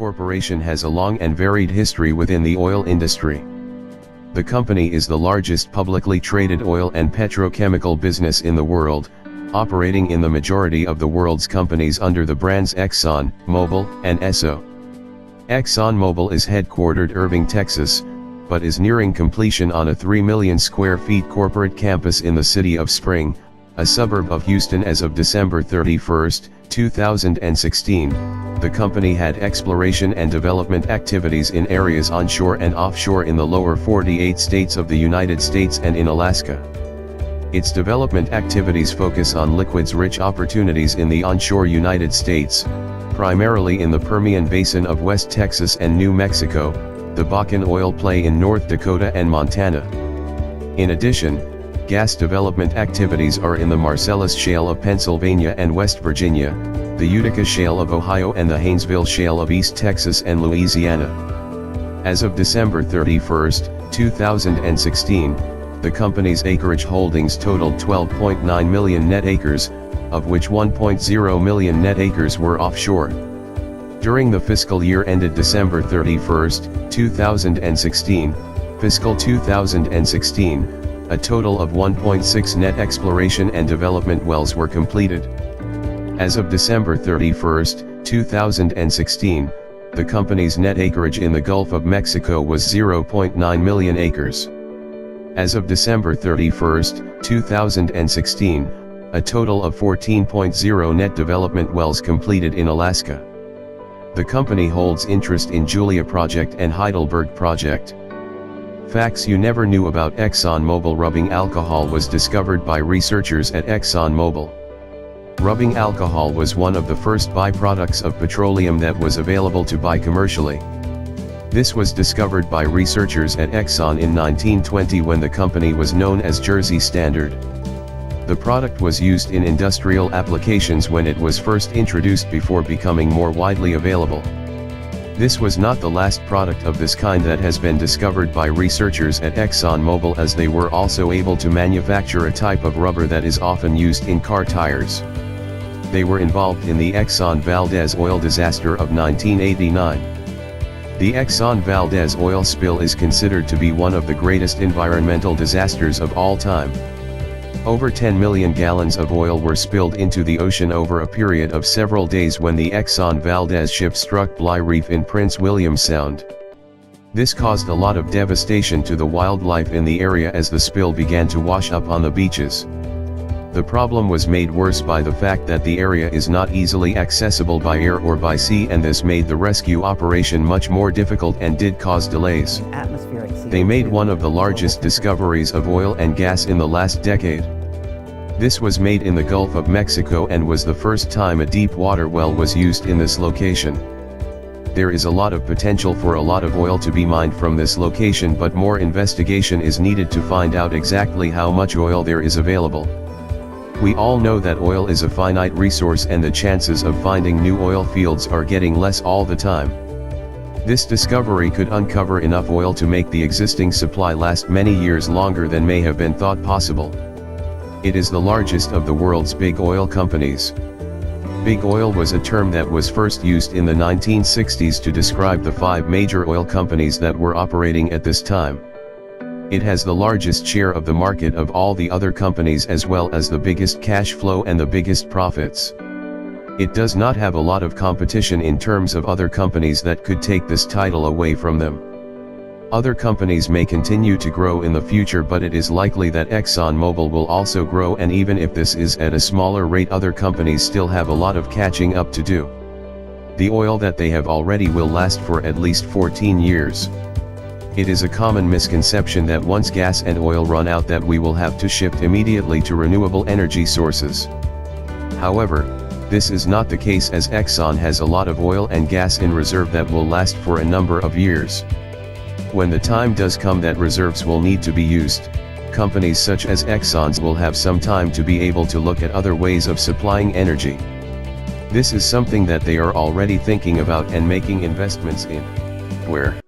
Corporation has a long and varied history within the oil industry. The company is the largest publicly traded oil and petrochemical business in the world, operating in the majority of the world's companies under the brands Exxon, Mobil, and Esso. Exxon Mobil is headquartered Irving, Texas, but is nearing completion on a 3 million square feet corporate campus in the city of Spring, a suburb of Houston as of December 31, 2016. The company had exploration and development activities in areas onshore and offshore in the lower 48 states of the United States and in Alaska. Its development activities focus on liquids-rich opportunities in the onshore United States, primarily in the Permian Basin of West Texas and New Mexico, the Basin oil play in North Dakota and Montana. In addition, gas development activities are in the Marcellus Shale of Pennsylvania and West Virginia, the Utica Shale of Ohio and the Haynesville Shale of East Texas and Louisiana. As of December 31, 2016, the company's acreage holdings totaled 12.9 million net acres, of which 1.0 million net acres were offshore. During the fiscal year ended December 31, 2016, fiscal 2016, a total of 1.6 net exploration and development wells were completed. As of December 31, 2016, the company's net acreage in the Gulf of Mexico was 0.9 million acres. As of December 31, 2016, a total of 14.0 net development wells completed in Alaska. The company holds interest in Julia Project and Heidelberg Project. Facts you never knew about Exxon Mobil. Rubbing alcohol was discovered by researchers at Exxon Mobil. Rubbing alcohol was one of the first byproducts of petroleum that was available to buy commercially. This was discovered by researchers at Exxon in 1920 when the company was known as Jersey Standard. The product was used in industrial applications when it was first introduced before becoming more widely available. This was not the last product of this kind that has been discovered by researchers at Exxon Mobil, as they were also able to manufacture a type of rubber that is often used in car tires. They were involved in the Exxon Valdez oil disaster of 1989. The Exxon Valdez oil spill is considered to be one of the greatest environmental disasters of all time. Over 10 million gallons of oil were spilled into the ocean over a period of several days when the Exxon Valdez ship struck Bligh Reef in Prince William Sound. This caused a lot of devastation to the wildlife in the area as the spill began to wash up on the beaches. The problem was made worse by the fact that the area is not easily accessible by air or by sea, and this made the rescue operation much more difficult and did cause delays. They made one of the largest discoveries of oil and gas in the last decade. This was made in the Gulf of Mexico and was the first time a deep water well was used in this location. There is a lot of potential for a lot of oil to be mined from this location, but more investigation is needed to find out exactly how much oil there is available. We all know that oil is a finite resource and the chances of finding new oil fields are getting less all the time. This discovery could uncover enough oil to make the existing supply last many years longer than may have been thought possible. It is the largest of the world's big oil companies. Big oil was a term that was first used in the 1960s to describe the 5 major oil companies that were operating at this time. It has the largest share of the market of all the other companies, as well as the biggest cash flow and the biggest profits. It does not have a lot of competition in terms of other companies that could take this title away from them. Other companies may continue to grow in the future, but it is likely that Exxon Mobil will also grow, and even if this is at a smaller rate, other companies still have a lot of catching up to do. The oil that they have already will last for at least 14 years. It is a common misconception that once gas and oil run out that we will have to shift immediately to renewable energy sources. However, this is not the case, as Exxon has a lot of oil and gas in reserve that will last for a number of years. When the time does come that reserves will need to be used, companies such as Exxon's will have some time to be able to look at other ways of supplying energy. This is something that they are already thinking about and making investments in. Where